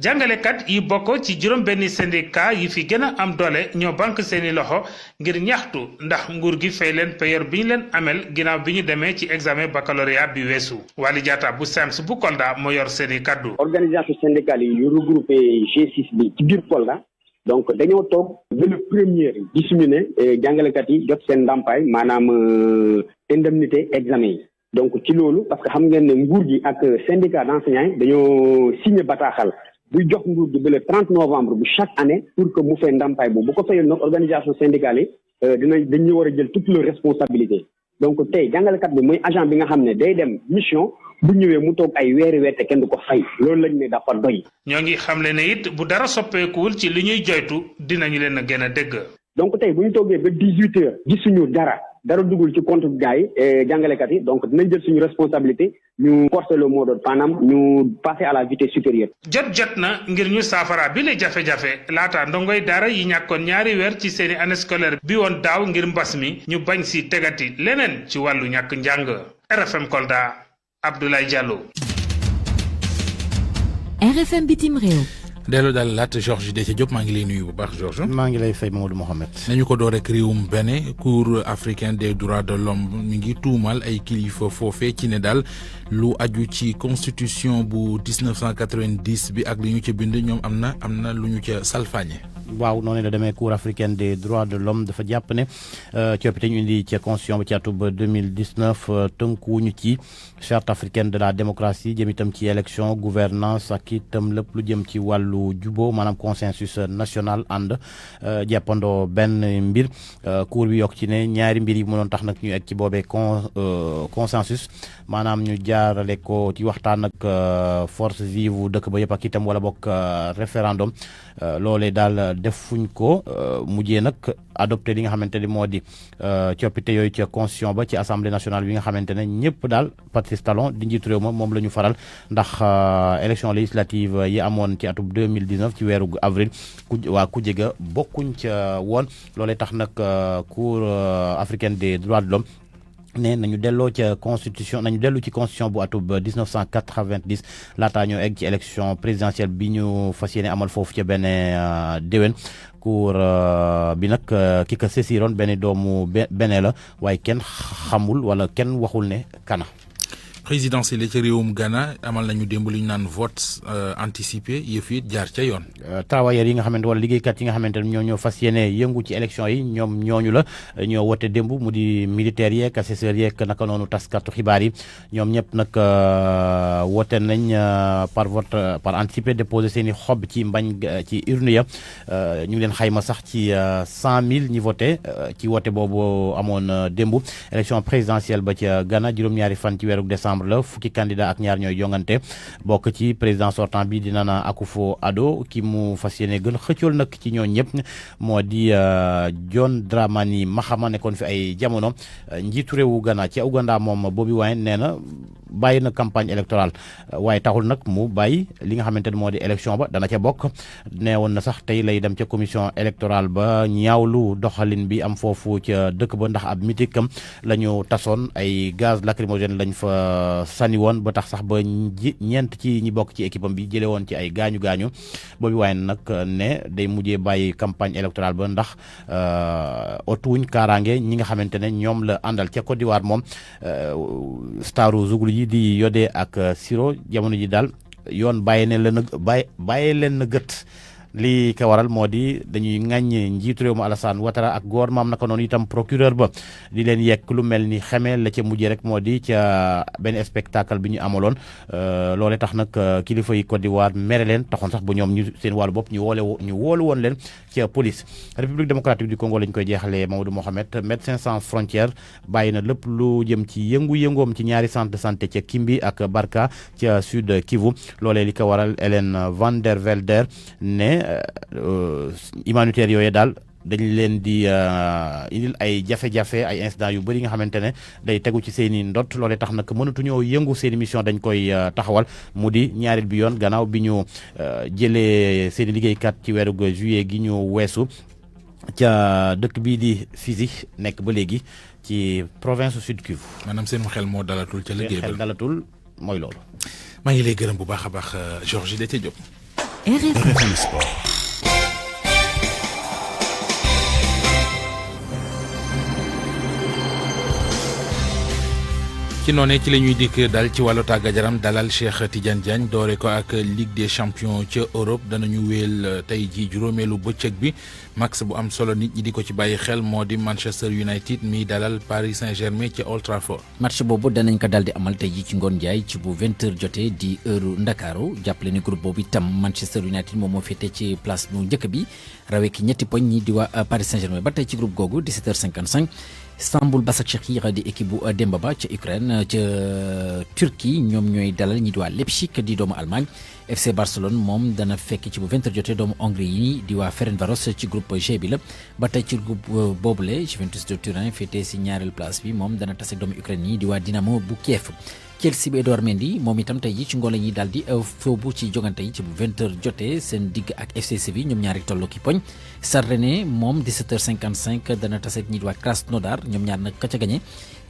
jàngalekat yi bokk ci juróom benni syndicat yi fi gën a am doole ñoo bank seeni loxo ngir ñaxtu ndax nguur gi fay leen payoor bi ñu leen amel ginnaaw bi ñu demee ci examen baccalauréat bi weesu Wali Diatta bu SAEMS bu Kolda moo yor seeni kaddu.
organisation syndicale yi yu regroupé G6 bi ci biir Kolda donc dañoo toog ba le premier gisuñu ne jàngalekat yi jot seen ndàmpaay maanaam indemnité examen yi donc ci loolu parce que xam ngeen ne nguur gi ak syndicat d'enseignants yi dañoo signé bataaxal buy jox nguur gi ba le 30 novembre bu chaque année pour que mu fay ndàmpaay boobu bu ko fayal nag organisation syndicale yi dañu war a jël toutes leurs responsabilités donc tey jàngalekat bi mooy agent bi nga xam ne day dem mission bu ñëwee mu toog ay weeri weer te kenn du ko fay loolu lañ ne dafa doy.
ñoo ngi xamle ne it bu dara soppeekuwul ci li ñuy joytu dinañu leen a gën a dégg.
donc tey bu ñu toogee ba 18 heures gisuñu dara dugul ci compte gars yi jàngalekat yi donc dinañ jël suñu responsabilité ñu forcer le mot d'ordre maanaam ñu passer à la vitesse supérieure.
jot na ngir ñu saafara bi la jafe-jafe laata ndongoy daara yi ñàkkoon ñaari weer ci seeni année scolaire bi woon daaw ngir mbas mi ñu bañ si tegati leneen ci wàllu ñàkk njàng. RFM Kolda Abdoulaye Diallo.
RFM bitim réew.
dellu daal laata Georges Déthié Diop maa ngi lay nuyu bu baax Georges.
maa ngi lay fay Mamadou Mohamed.
nañu ko door rek réewum Bénin cour africain des droits de l'homme mi ngi tuumal ay kilifa foofee ci ne daal lu aju ci constitution bu 1990 bi ak li ñu ca bind ñoom am na lu ñu ca salfaañe.
waaw noonu la demee cour africaine des droits de l'homme dafa jàpp ne coppite ñu indi ci constitution ba ci atub 2019 tënkuwuñu ci charte africaine de la démocratie jëm itam ci élection gouvernance ak itam lépp lu jëm ci wàllu juboo maanaam consensus national ànd jàppandoo benn mbir cour bi yokk ci ne ñaari mbir yi mënoon tax nag ñu egg ci boobee consensus maanaam ñu jaarale ko ci waxtaan ak force vive dëkk ba yëpp ak itam wala bokk référendum loolee daal defuñ ko mujjee nag adopté li nga xamante ni moo di coppite yooyu ca constitution ba ci assemblée nationale bi nga xamante ne ñëpp daal Patrice Talon di njiitu réew ma moom la ñu faral ndax élection législative yi amoon ci atub 2019 ci weeru avril waa kujje ga bokkuñ ca woon loolee tax nag cour africaine des droits de l'homme ne nañu delloo ca constitution nañu dellu ci constitution bu atub 1990 laataa ñoo egg ci élection présidentielle bi ñu fas yéene amal foofu ca benn déwén cour bi nag ki ko saisiroon benn doomu bene la waaye kenn xamul wala kenn waxul ne kana.
présidentielle ci réewum Ghana amal nañu démb li ñu naan vote anticipé yëf it jaar ca yoon.
travailleurs yi nga xamante wala liggéeykat yi nga xamante ne ñoo fas yéene yëngu ci élection yi ñoom ñooñu la ñoo wote démb mu di militaires yeeg assesseurs yeeg naka noonu taskatu xibaar yi ñoom ñëpp nag wote nañ par vote par anticipé déposé seen i xob ci mbañ ci urne ya ñu ngi leen xayma sax ci 100,000 ñi voté ci wote boobu amoon démb élection présidentielle ba ca Ghana juróom-ñaari fan ci weeru décembre la fukki candidat ak ñaar ñooy jongante bokk ci président sortant bi di Nana Akufo-Addo ki mu fas yéene gën xëccool nag ci ñoo ñëpp moo di John Dramani Mahama nekkoon fi ay jamono njiitu réewu Ghana ci Uganda moom Bobi Wine nee na bàyyi na campagne électorale waaye taxul nag mu bàyyi li nga xamante ne moo di élection ba dana ca bokk nee woon na sax tey lay dem ca commission électorale ba ñaawlu doxalin bi am foofu ca dëkk ba ndax ab mitikam la ñu tasoon ay gaz lacrymogène lañ fa sànni woon ba tax sax ba ñeent ci ñi bokk ci équipe am bi jële woon ci ay gaañu boobu waaye nag ne day mujjee bàyyi campagne électorale ba ndax otuwuñ kaaraange ñi nga xamante ne ñoom la àndal ca Côte d'Ivoire moom staru zuglu yi di Yodé ak Siro jamono ji daal yoon bàyyi leen na gët li ko waral moo di dañuy ŋàññ njiitu réew mu Alassane Ouattara ak gouvernement naka noonu itam procureur ba di leen yekk lu mel ni xamee la ca mujjee rek moo di ca benn spectacle bi ñu amaloon loolee tax nag kilifa yi Côte d'Ivoire mere leen taxoon sax bu ñoom ñu seen wàllu bopp ñu woolu woon leen ca police. République démocratique du Congo lañ koy jeexalee Mamadou Mohamed Médecins sans frontières bàyyi na lépp lu jëm ci yëngu-yëngoom ci ñaari centre de santé ca Kimbi ak Barka ca Sud Kivu loolee li ko waral Hélène Van der Velder ne humanitaire yooyu daal dañ leen di indil ay jafe-jafe ay incidents yu bëri nga xamante ne day tegu ci seen i ndot loolee tax nag mënatuñoo yëngu seen i mission dañ koy taxawal mu di ñaareel bi yoon gannaaw bi ñu jëlee seen i liggéeykat ci weeru juillet gi ñu weesu ca dëkk bii di Fizi nekk ba léegi ci province Sud Kivu.
maanaam seen xel moo dalatul ca liggéey ba
xel dalatul mooy loolu.
maa ngi lay gërëm bu baax a baax Georges Déthié Diop.
RFM Sport.
ci noonee ci la ñuy dikk dal ci wàllu tàggat yaram dalal Cheikh Tidiane Diagne doore ko ak Ligue des champions ca Europe danañu wéel tey ji juróomeelu bëccëg bi max bu am solo nit ñi di ko ci bàyyi xel moo di Manchester United mi dalal Paris Saint-Germain ca Old Trafford.
match boobu danañ ko daldi amal tey ji ci ngoon jaay ci bu 20h jotee di heure Ndakaaru jàppale ni groupe boobu itam Manchester United moom moo féete ci place bu njëkk bi rawee ki ñetti poñ ñi di waa Paris Saint-Germain ba tey ci groupe googu 17h55. Istanbul Başakşehir di équipe bu Demba Ba ca Ukraine ca Turquie ñoom ñooy dalal ñi di waa Leipzig di doomu Allemagne FC Barcelone moom dana fekk ci bu 20h jotee doomu Hongrie yi di waa Ferencváros ci groupe G bi la ba tey ci groupe boobule Juventus de Turin féetee si ñaareel place bi moom dana tase doomu Ukraine yi di waa Dinamo bu Kiev. Chelsea bi Edouard Mendy moom itam tey ji ci ngoon la ñuy daal di foobu ci jogante yi ci bu 20h jotee seen digg ak FC Séville ñoom ñaari tolloo ki poñ Stade Rennais moom 17h55 dana tase ak ñi di waa Krasnodar ñoom ñaar nag ka ca gagné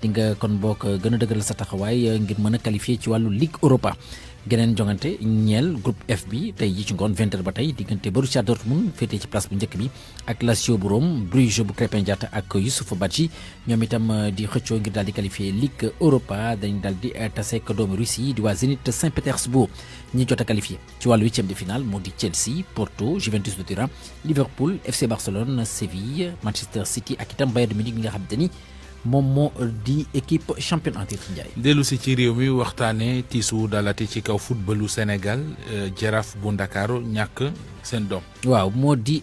di nga kon bokk gën a dëgëral sa taxawaay ngir mën a qualifier ci wàllu Ligue Europa. geneen jongante ñeel groupe F bi tey ji ci ngoon 20h ba tey diggante Borussia Dortmund féetee ci place bu njëkk bi ak Lazio bu Rome Bruges bu Krépin Diatta ak Youssouf Badji ñoom itam di xëccoo ngir daal di qualifier Ligue Europa dañ daal di tase ak doomu Russie di waa Zénith Saint-Pétersbourg ñi jot a qualifié ci wàllu 8e de finale moo di Chelsea Porto Juventus de Turin Liverpool FC Barcelone Séville Manchester City ak itam Bayern de Munich nga xam te ni moom moo di équipe championne en titre Ndiaye.
dellu si ci réew mi waxtaanee tiisu dalati ci kaw footballu Sénégal jaraaf bu Ndakaaru ñàkk seen doom.
waaw moo di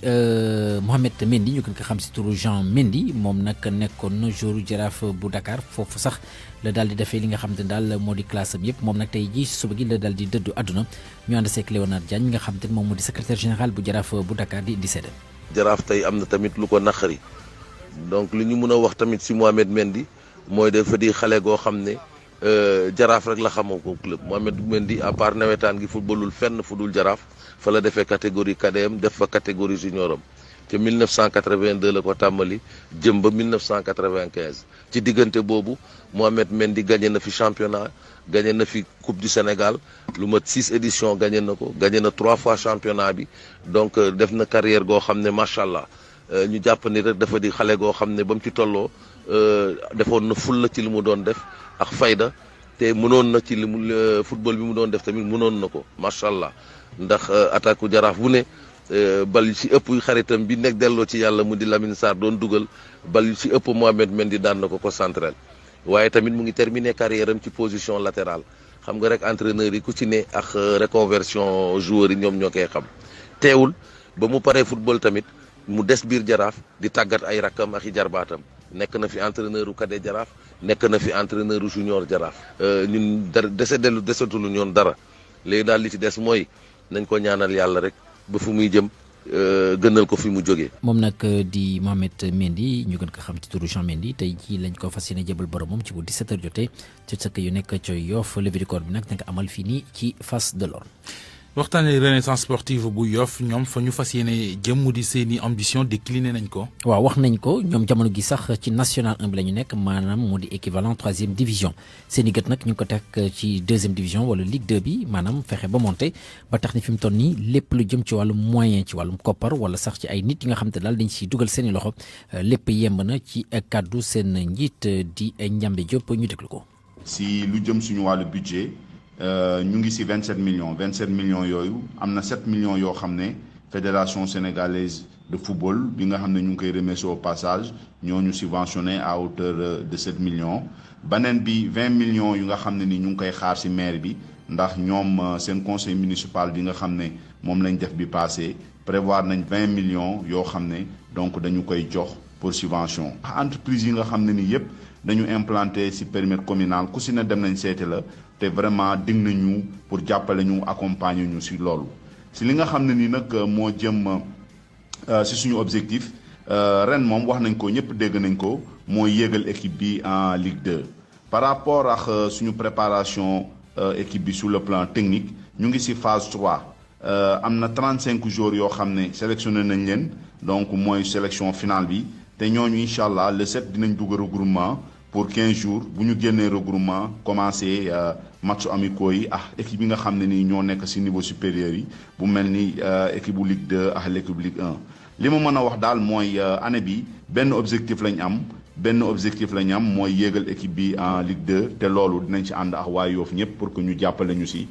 Mohamed Mendy ñu gën ko xam si turu Jean Mendy moom nag nekkoon jour jaraaf bu Dakar foofu sax la daal di defee li nga xam te ne daal moo di classe am yëpp moom nag tey jii suba gi la daal di dëddu àdduna ñu ànd seeg Léonard Diagne nga xam te ne moom moo di secrétaire général bu jaraaf bu Dakar di seede.
jaraaf tey am na tamit lu ko naqari. donc li ñu mën a wax tamit si Mohamed Mendy mooy dafa di xale goo xam ne jaraaf rek la xamoo ko club Mohamed Mendy à part nawetaan gi footballul fenn fu dul jaraaf fa la defee catégorie KDM def fa catégorie junior am te 1982 la ko tàmbali jëm ba 1995 ci diggante boobu Mohamed Mendy gagné na fi championnat gagné na fi coupe du Sénégal lu mat 6 éditions gagné na ko gagné na 3 fois championnat bi donc def na carrière goo xam ne macha allah. ñu jàpp ni rek dafa di xale goo xam ne ba mu ci tolloo defoon na fulla ci li mu doon def ak fayda te mënoon na ci li mu football bi mu doon def tamit mënoon na ko macha allah ndax attaque jaraaf bu ne bal yu ci ëpp xaritam bi nekk delloo ci yàlla mu di Lamine Sarr doon dugal bal yu ci ëpp Mohamed Mendy daan na ko central waaye tamit mu ngi terminé carrière am ci position latérale xam nga rek entraîneur yi ku ci ne ak reconversion joueurs yi ñoom ñoo koy xam teewul ba mu paree football tamit. mu des biir jaraaf di tàggat ay rakkam ak i jarbaatam nekk na fi entraîneur u cadet jaraaf nekk na fi entraîneur u junior jaraaf ñun dara desatulu ñoon dara léegi daal li ci des mooy nañ ko ñaanal yàlla rek ba fu muy jëm gënal ko fi mu jógee.
moom nag di Mohamed Mendy ñu gën ko xam ci turu Jean Mendy tey jii lañ ko fas yéene jébal boromam ci bu 17h jotee ci sëkk yu nekk ca Yoff levée du corps bi nag danga amal fii nii ci Face de l'Orne.
waxtaanee renaissance sportive bu Yoff ñoom fa ñu fas yéene jëm di seeni ambition décliné nañ ko.
waaw wax nañ ko ñoom jamono gi sax ci national 1 bi la ñu nekk maanaam mu di équivalent 3e division seen i gët nag ñu ngi ko teg ci 2e division wala Ligue 2 bi maanaam fexe ba monté ba tax ni fi mu toll nii lépp lu jëm ci wàllum moyen ci wàllum koppar wala sax ci ay nit yi nga xam te daal dañ siy dugal seen i loxo lépp yemb na ci kàddu seen njiit di Ndiambe Diop ñu déglu ko.
si lu jëm suñu wàllu budget. ñu ngi ci 27 millions yooyu am na 7 millions yoo xam ne fédération sénégalaise de football bi nga xam ne ñu ngi koy remercier au passage ñoo ñu subventionné à hauteur de 7 millions beneen bi 20 millions yu nga xam ne ni ñu ngi koy xaar ci maire bi ndax ñoom seen conseil municipal bi nga xam ne moom lañ def bi passé prévoir nañ 20 millions yoo xam ne donc dañu koy jox pour subvention entreprise yi nga xam ne ni yépp dañu implanté ci périmètre communal ku ci ne dem nañ seeti la te vraiment dig nañu pour jàppale ñu accompagner ñu ci loolu ci li nga xam ne ni nag moo jëm ci suñu objectif ren moom wax nañ ko ñëpp dégg nañ ko mooy yéegal équipe bi en Ligue 2 par rapport ak suñu préparation équipe bi sur le plan technique ñu ngi ci phase 3 am na 35 joueurs yoo xam ne sélectionné nañ leen donc mooy sélection finale bi te ñooñu incha allah le 7 dinañ dugg regroupement pour 15 jours bu ñu génnee regroupement commencé match amicaux yi équipe yi nga xam ne nii ñoo nekk ci niveau supérieur yi bu mel ni équipe bu Ligue 2 ak l'équipe Ligue 1 li ma mën a wax daal mooy année bi benn objectif lañ am mooy yéegal équipe bi en Ligue 2 te loolu dinañ ci ànd ak waa Yoff ñëpp pour que ñu jàppale ñu ci.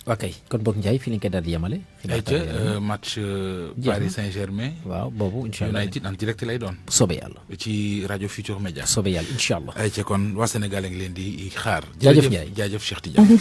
ok kon boog Ndiaye fii lañ koy daal di yemale.
match Paris Saint-Germain.
waaw boobu incha allah
United en direct lay doon.
soobee yàlla.
ci rajo Futur Média.
soobee yàlla incha allah.
ayca kon waa Sénégal a ngi leen di xaar.
jaajëf Ndiaye
jaajëf Cheikh Tidiane.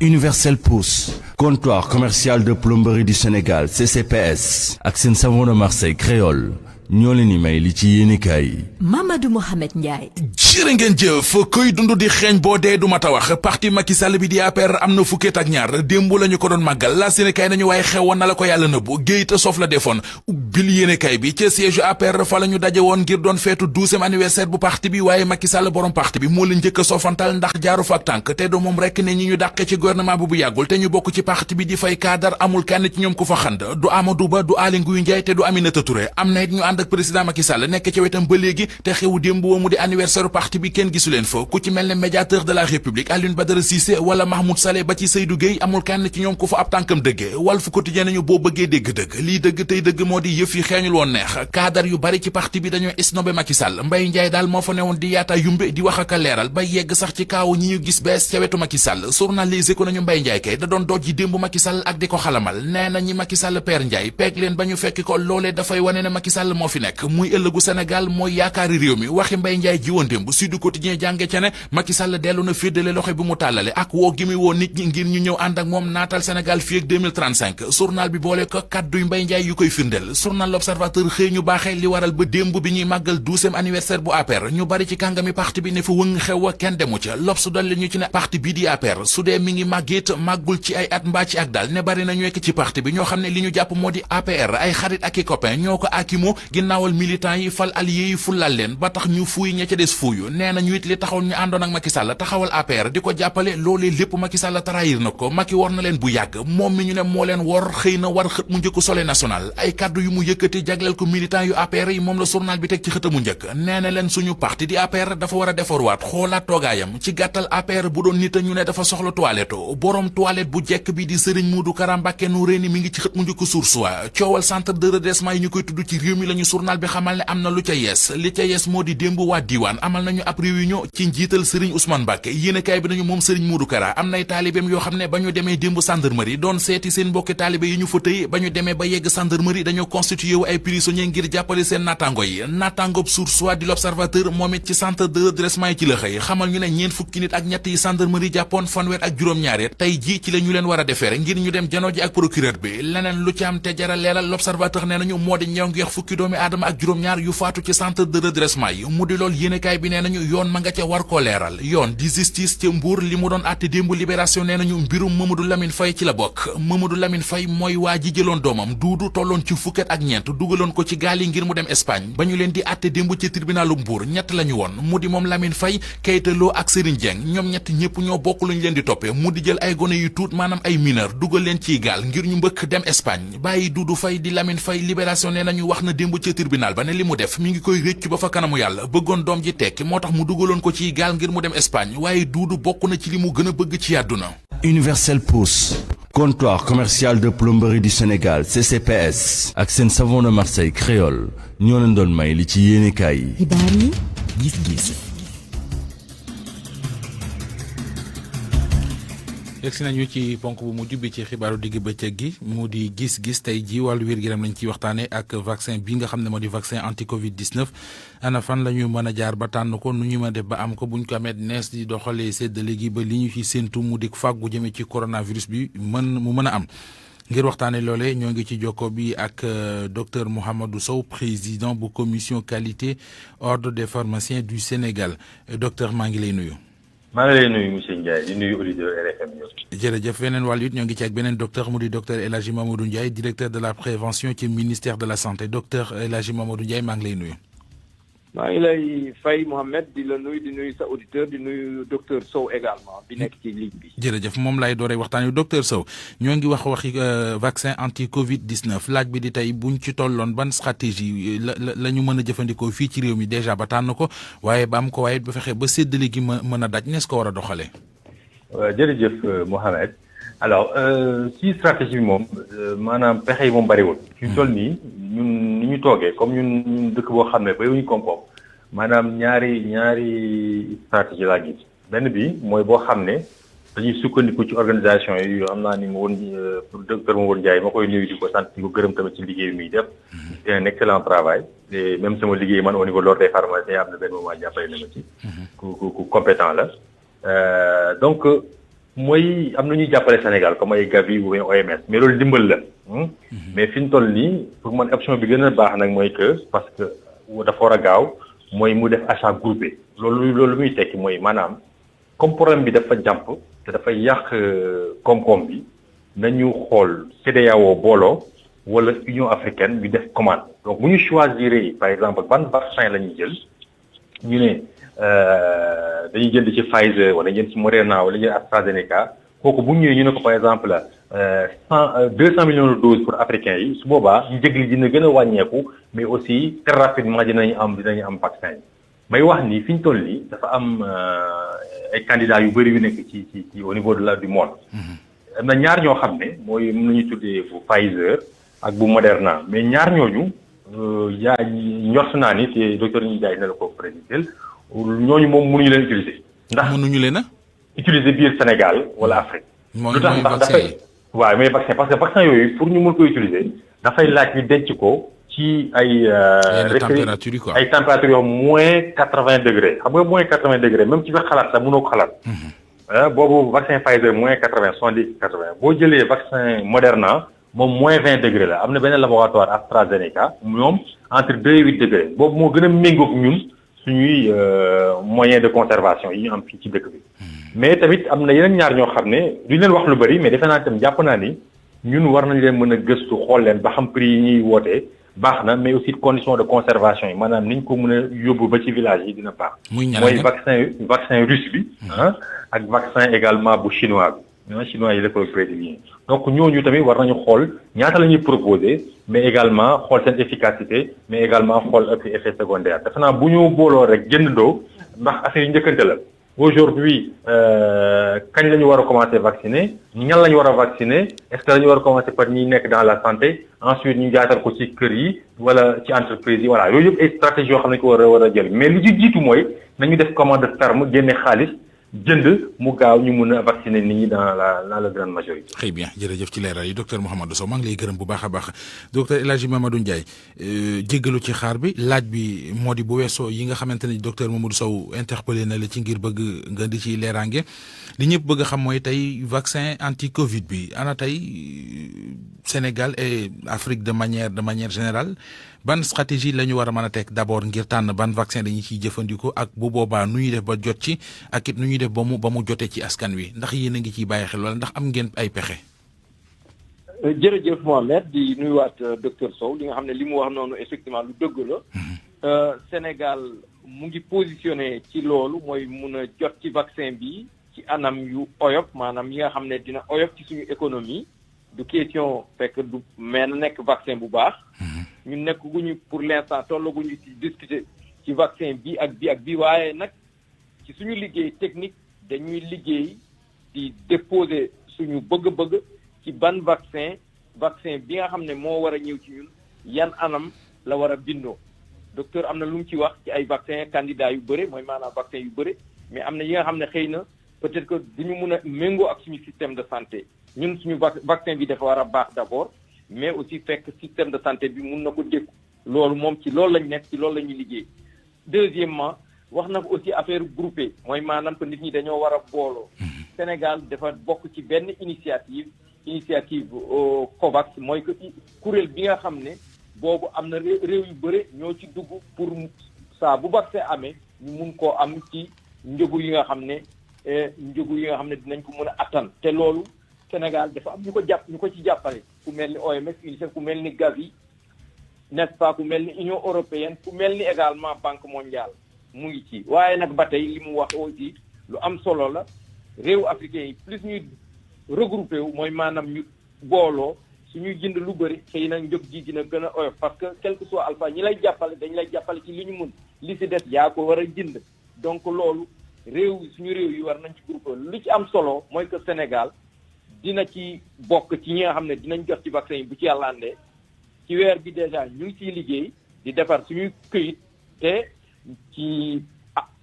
Universel Pousse, comptoir commercial de plomberie du Sénégal, CCPS, ak seen savon de Marseille créole ñoo leen di may li ci yéenekaay yi.
Mamadou Mohamed Ndiaye.
jërë ngeen jëf koy dund di xeeñ boo dee du mata wax parti Macky Sall bi di APR am na fukkeet ak ñaar démb la ñu ko doon màggal la yéenekaay nañu waaye xewoon na la ko yàlla nëbbu géy te soof la defoon ubbil yéenekaay bi ca siège APR fa la ñu daje woon ngir doon feetu 12e anniversaire bu parti bi waaye Macky Sall borom parti bi moo leen njëkk a soofantal ndax jaaru fa ak tànk te du moom rekk ne ñi ñu dàqe ci gouvernement bu yàggul te ñu bokk ci parti bi di fay cadre amul kenn ci ñoom ku fa xand du Amadou Ba du Aly Ngouille Ndiaye te du Aminata Touré am na it ñu ànd ak président Macky Sall nekk ci wetam ba léegi te xewu démb woo mu di anniversaire parti bi kenn gisu leen fa ku ci mel ne médiateur de la République Alioune Badara Cissé wala Mahmoud Saleh ba ci Seydou Gueye amul kenn ci ñoom ku fa ab tànkam dëgge Walf Quotidien nañu boo bëggee dégg dëgg lii dëgg tey dëgg moo di yëf yi xeeñul woon neex cadre yu bari ci parti bi dañoo isnobe Macky Sall Mbaye Ndiaye daal moo fa newoon di yaata yumbe di wax ak a leeral ba yegg sax ci kaaw ñi ñu gis bees ca wetu Macky Sall journalisé ko nañu Mbaye Ndiaye kay da doon dooj yi démb Macky Sall ak di ko xalamal nee na ñi Macky Sall Père Ndiaye peeg leen ba ñu fekki ko loolee dafay wane ne Macky Sall moo fi nekk muy ëllëgu Sénégal mooy yaakaari réew mi waxi Mbaye Ndiaye ji woon démb Sud Quotidien jànge ca ne Macky Sall dellu na féddale loxo bi mu tàllale ak woo gi muy woo nit ñi ngir ñu ñëw ànd ak moom naatal Sénégal fii ak 2035 journal bi boole ko kàdduy Mbaye Ndiaye yu koy firndeel journal L'Observateur xëy ñu baaxee li waral ba démb bi ñuy màggal 12e anniversaire bu APR ñu bari ci kàngami parti bi ne fa wëng xew wa kenn demu ca L'Obs dolli ñu ci ne parti bii di APR su dee mi ngi màggeet màggul ci ay at mbaa ci ak daal ne bari nañu nekk ci parti bi ñoo xam ne li ñu jàpp moo di APR ay xarit ak i copain ñoo ko akimoo ginnaawal militant yi fal allié yi fullal leen ba tax ñu fuuy ña ca des fuuyu nee na ñu it li taxaw ñu àndoon ak Macky Sall taxawal APR di ko jàppale loolee lépp Macky Sall trahir na ko Macky war na leen bu yàgg moom mi ñu ne moo leen war xëy na war xët mu njëkk Soleil national ay kaddu yu mu yëkkati jagleel ko militant yu APR yi moom la journal bi teg ci xëtamu njëkk nee na leen suñu parti di APR dafa war a defarwaat xoolaat toogaayam ci gàttal APR bu doon nit a ñu ne dafa soxla toilette borom toilette bu jekk bi di Serigne Modou Kara Mbacké Noreyni mi ngi ci xët mu njëkk Source A coowal centre de redressement yi ñu koy tudd ci réew mi la ñu journal bi xamal ne am na lu ca yees li ca yees moo di démb waa diiwaan amal nañu ab réunion ci njiital Serigne Ousmane Mbacké yéenekaay bi nañu moom Serigne Modou Kara am nay taalibeem yoo xam ne ba ñu demee démb gendarmerie doon seeti seen mbokki taalibe yi ñu fa tëy ba ñu demee ba yegg gendarmerie dañoo constitué wu ay prisonniers ngir jàppale seen naataango yi naataangob Source A di L'Observateur moom it ci centre de redressement yi ci la xëy xamal ñu ne ñeen fukki nit ak ñett yi gendarmerie jàppoon fanweer ak juróom-ñaar tey jii ci la ñu leen war a defeere ngir ñu dem janoo ji ak procureur bi leneen lu ci am te jara leeral L'Observateur nee nañu moo di ñoo ngi wax fukki doomi doomi aadama ak juróom-ñaar yu faatu ci centre de redressement yi mu di lool yéenekaay bi nee nañu yoon ma nga ca war koo leeral yoon di justice ca Mbour li mu doon àtte démb Libération nee nañu mbirum Mamadou Lamine Faye ci la bokk Mamadou Lamine Faye mooy waa ji jëloon doomam Duudu tolloon ci fukkat ak ñeent dugaloon ko ci gaal yi ngir mu dem Espagne ba ñu leen di àtte démb ci tribunalu Mbour ñett la ñu woon mu di moom Lamine Faye Keita Lo ak Serigne Dieng ñoom ñett ñëpp ñoo bokk luñ leen di toppee mu di jël ay gone yu tuut maanaam ay mineur dugal leen ciy gaal ngir ñu mbëkk dem Espagne bàyyi Duudu Faye di Lamine Faye Libération nee nañu wax na démb ci tribunal ba ne li mu def mi ngi koy rëccu ba fa kanamu yàlla bëggoon doom ji tekki moo tax mu dugaloon ko ciy gaal ngir mu dem Espagne waaye Duudu bokk na ci li mu gën a bëgg ci àdduna.
Universel Pousse, comptoir commercial de plomberie du Sénégal CCPS ak seen savon de Marseille créole ñoo leen doon may li ci yéenekaay yi.
xibaar yi gis-gis.
yegsi nañu ci ponk bu mujj bi ci xibaaru digg bëccëg gi mu di gis-gis tey ji wàllu wér-gu-yaram lañ ciy waxtaane ak vaccin bi nga xam ne moo di vaccin anti Covid 19 ana fan la ñu mën a jaar ba tànn ko nu ñu mën a def ba am ko buñ ko amee nees di doxalee séddale gi ba li ñu ci séentu mu di fàggu jëme ci coronavirus bi mu mën a am. ngir waxtaane loole ñoo ngi ci jokko bi ak docteur Mouhamadou Sow président bu commission qualité ordre des pharmaciens du Sénégal docteur maa ngi lay nuyu.
maa ngi lay nuyu monsieur Ndiaye di nuyu auditeur RFM yëpp.
jërëjëf beneen wàll it ñoo ngi ci ak beneen docteur mu di docteur El Hadji Mamadou Ndiaye directeur de la prévention ci ministère de la santé docteur El Hadji Mamadou Ndiaye maa ngi lay nuyu.
maa ngi lay fay Mohamed di la nuyu di nuyu sa auditeur di nuyu docteur Sow également bi nekk ci ligne bi.
jërëjëf moom lay dooree waxtaan wi docteur Sow ñoo ngi waxi vaccin anti Covid 19 laaj bi di tey buñ ci tolloon ban stratégie la ñu mën a jëfandikoo fii ci réew mi déjà ba tànn ko waaye ba am ko waaye ba fexe ba séddale gi mën a daj nees ko war a doxalee.
jërëjëf Mohamed alors si stratégie bi moom maanaam pexe yi moom bariwul. fi mu toll nii ñun ni ñu toogee comme ñun dëkk boo xam ne bayuñu koom-koom maanaam ñaari stratégie laa gis benn bi mooy boo xam ne dañuy sukkandiku ci organisation yi am naa ni mu woon docteur Mamadou Ndiaye ma koy nuyu di ko sant di ko gërëm tamit ci liggéey bi muy def. c'est un excellent travail et même sama liggéey man au niveau de l'ordre des pharmaciens am na benn moment jàppale na ma ci. ku compétent la donc. mooy am na ñuy jàppale Sénégal comme ay Gavi ou OMS mais loolu dimbal la mais fi ñu toll nii pour man option bi gën a baax nag mooy que parce que dafa war a gaaw mooy mu def achat groupé loolu muy tekki mooy maanaam comme problème bi dafa jàmp te dafa yàq koom-koom bi nañu xool CEDEAO booloo wala Union africaine bi def commande donc bu ñu choisir par exemple ban vaccin la ñuy jël ñu ne dañuy jënd ci Pfizer wala jënd ci Moderna wala jënd AstraZeneca kooku bu ñëwee ñu ne ko par exemple 200 millions de doses pour africains yi su boobaa njëg li dina gën a wàññeeku mais aussi très rapidement dinañu am vaccin yi may wax ni fi ñu toll nii dafa am ay candidats yu bëri yu nekk ci au niveau du monde. am na ñaar ñoo xam ne mooy mën nañu tuddee bu Pfizer ak bu Moderna mais ñaar ñooñu njort naa ni te docteur Ndiaye na la ko présenté ñooñu moom mënuñu leen utiliser. ndax
mënuñu leen a.
utiliser biir Sénégal wala Afrique.
lu tax ndax dafay
waaw mais vaccin parce que vaccin yooyu pour ñu mën ko utiliser dafay laaj ñu denc ko ci ay.
température yi quoi
ay température yoo moins 80 degrés xam nga moins 80 degrés même ci biir xalaat sax mënoo ko xalaat. boobu vaccin Pfizer moins 80 70 80 boo jëlee vaccin Moderna moom moins 20 degrés la am na benn laboratoire AstraZeneca ñoom entre 2 et 8 degrés boobu moo gën a méngoog ñun. suñuy moyen de conservation yi ñu am fii ci dëkk bi mais tamit am na yeneen ñaar ñoo xam ne duñ leen wax lu bari mais defe naa tam jàpp naa ni ñun war nañ leen mën a gëstu xool leen ba xam prix yi ñuy wootee baax na mais aussi condition de conservation yi maanaam niñ ko mën a yóbbu ba ci village yi dina baax. mooy vaccin russe bi. ak vaccin également bu chinois bi. chinois yi la koy prédire donc ñooñu tamit war nañu xool ñaata la ñuy proposer mais également xool seen efficacité mais également xool ak effet secondaire defe naa bu ñu booloo rek jëndandoo ndax affaire yu njëkkante la aujourd'hui kañ la ñu war a commencer vacciner ñan la ñu war a vacciner est-ce que la ñu war a commencer par ñi nekk dans la santé ensuite ñu jaatal ko ci kër yi wala ci entreprise yi voilà yooyu yëpp ay stratégie yoo xam ne ko war a jël mais li ci jiitu mooy nañu def commande ferme génne xaalis jënd mu gaaw ñu mun a vacciner nit ñi dans la grande majorité.
très bien jërëjëf ci leeral yi docteur Mouhamadou Sow maa ngi lay gërëm bu baax a baax docteur El Hadji Mamadou Ndiaye jéggalu ci xaar bi laaj bi moo di bu weesoo yi nga xamante ne docteur Mamadou Sow interpellé na la ci ngir bëgg nga di ci leeraange li ñëpp bëgg a xam mooy tey vaccin anti Covid bi ana tey Sénégal et Afrique de manière générale ban stratégie la ñu war a mën a teg d'abord ngir tànn ban vaccin dañu ciy jëfandikoo ak bu boobaa nu ñuy def ba jot ci ak it nu ñuy def ba mu jotee ci askan wi ndax yéen a ngi ciy bàyyi xel wala ndax am ngeen ay pexe.
jërëjëf Mohamed di nuyuwaat docteur Sow li nga xam ne li mu wax noonu effectivement lu dëgg la Sénégal mu ngi positionné ci loolu mooy mun a jot ci vaccin bi ci anam yu oyof maanaam yi nga xam ne dina oyof ci suñu économie du question fekk du mais na nekk vaccin bu baax ñu nekk guñu pour l'instant tollaguñu ci discuter ci vaccin bi ak bi waaye nag ci suñu liggéey technique dañuy liggéey di déposer suñu bëgg-bëgg ci ban vaccin bi nga xam ne moo war a ñëw ci ñun yan anam la war a bindoo docteur am na lu mu ci wax ci ay vaccin candidat yu bëre mooy maanaam vaccin yu bëre mais am na yi nga xam ne xëy na peut-être que duñu mun a méngoo ak suñu système de santé ñun suñu vaccin bi dafa war a baax d'abord mais aussi fekk système de santé bi mun na ko dékku loolu moom ci loolu lañ nekk ci loolu la ñuy liggéey deuxièmement wax na ko aussi affaire groupée mooy maanaam que nit ñi dañoo war a booloo Sénégal dafa bokk ci benn initiative COVAX mooy que kuréel bi nga xam ne boobu am na réew yu bëre ñoo ci dugg pour saa bu vaccin amee ñu mun koo am ci njëgu yi nga xam ne dinañ ko mën a attan te loolu Sénégal dafa am ñu ko ci jàppale ku mel ni OMS UNICEF ku mel ni Gavi n'est-ce pas ku mel ni Union européenne ku mel ni également Banque mondiale mu ngi ci waaye nag ba tey li mu wax aussi lu am solo la réew africain yi plus ñuy regroupé wu mooy maanaam ñu booloo suñuy jënd lu bëri xëy na njëg ji dina gën a oyof parce que quel que soit alpha ñi lay jàppale dañ lay jàppale ci li ñu mun li si des yaa ko war a jënd donc loolu suñu réew yi war nañ ci groupé lu ci am solo mooy que Sénégal dina ci bokk ci ñi nga xam ne dinañ jot ci vaccin yi bu ci yàlla andee ci weer bi déjà ñu ngi ciy liggéey di defar suñuy këyit te ci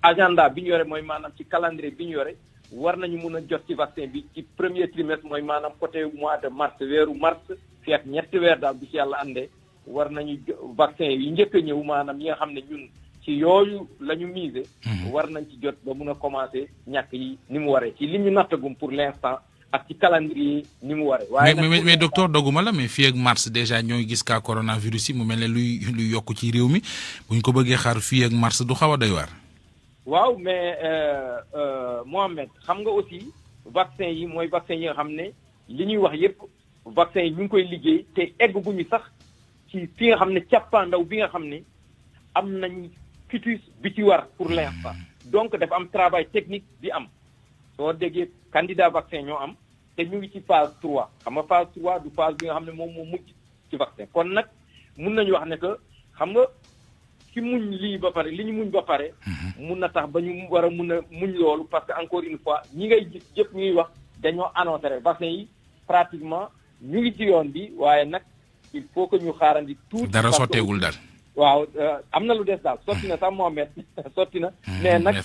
agenda bi ñu yore mooy maanaam ci calendrier bi ñu yore war nañu mun a jot ci vaccin bi ci premier trimestre mooy maanaam côté mois de mars weeru mars fi ak ñetti weer daal bu ci yàlla andee war nañu vaccin yi njëkk a ñëw maanaam yi nga xam ne ñun ci yooyu la ñu miser war nañ ci jot ba mun a commencer ñàkk yi ni mu waree ci li ñu nattagum pour l'instant ak ci calendrier ni mu waree. waaye
mais docteur doguma la mais fii ak mars déjà ñoo ngi gis cas coronavirus yi mu mel ne luy yokk ci réew mi bu ñu ko bëggee xaar fii ak mars du xaw a doy waar.
waaw mais Mohamed xam nga aussi vaccin yi mooy vaccin yi nga xam ne li ñuy wax yépp vaccin yi ñu ngi koy liggéey te egguñu sax ci fi nga xam ne cappaandaw bi nga xam ne am nañ quitus bi ci war pour l'instant donc dafa am travail technique bi am soo déggee candidat vaccin ñoo am te ñu ngi ci phase 3 xam nga phase 3 du phase bi nga xam ne moom moo mujj ci vaccin kon nag mun nañu wax ne que xam nga ci muñ lii ba pare li ñu muñ ba pare mun na tax ba ñu war a mun a muñ loolu parce que encore une fois ñi ngay gis yëpp ñuy wax dañoo annoncé rek vaccin yi pratiquement ñu ngi ci yoon bi waaye nag il faut que ñu xaarandi tuuti
dara sotteegul daal
waaw am na lu des daal sotti na sax Mohamed sotti na mais nag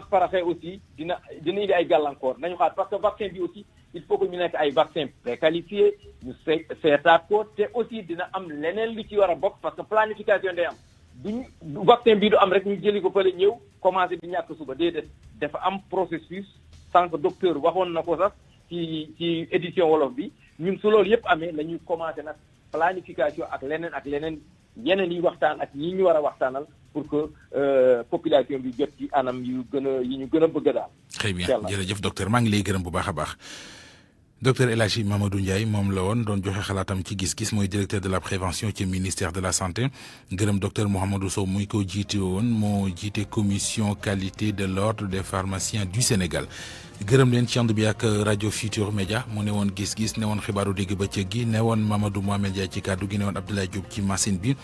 paraxee aussi dina indi ay gàllankoor nañu xaar parce que vaccin bi aussi il faut que ñu nekk ay vaccin préqualifié ñu seetaat ko te aussi dina am leneen lu ci war a bokk parce que planification day am du vaccin bii du am rek ñu jëli ko fële ñëw commencé di ñàkk suba déedéet dafa am processus sànq docteur waxoon na ko sax ci édition wolof bi ñun su loolu yëpp amee la ñuy commencé nag planification ak leneen yeneen yi waxtaan ak ñi ñu war a waxtaanal pour que population bi jot ci anam yi ñu gën a bëgg daal.
très bien jërëjëf docteur maa ngi lay gërëm bu baax a baax. docteur El Hadji Mamadou Ndiaye moom la woon doon joxe xalaatam ci gis-gis mooy directeur de la prévention ci ministère de la santé gërëm docteur Mouhamadou Sow muy ko jiite woon moo jiite commission qualité de l'ordre des pharmaciens du Sénégal gërëm leen ci ànd bi ak rajo Futur Média mu ne woon gis-gis ne woon xibaaru digg bëccëg gi ne woon Mamadou Mohamed Ndiaye ci kàddu gi ne woon Abdoulaye Diop ci machine bi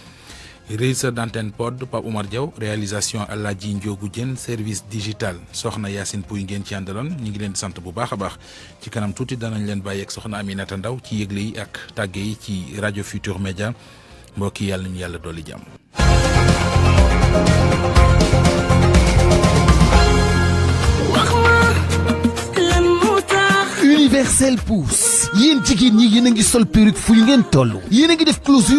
réalisateur d'antenne pod Pape Oumar Diaw réalisation Aladji Ndiogou Diène service digital soxna Yacine Pouy ngeen ci àndaloon ñu ngi leen di sant bu baax a baax ci kanam tuuti danañ leen bàyyi ak soxna Aminata Ndaw ci yëgle yi ak tàgge yi ci rajo Futur Média mbokk yi yàlla nañu yàlla dolli jàmm.
Universel Pousse yéen jigéen ñi yéen a ngi sol perruque fu ngeen toll yéen a ngi def closure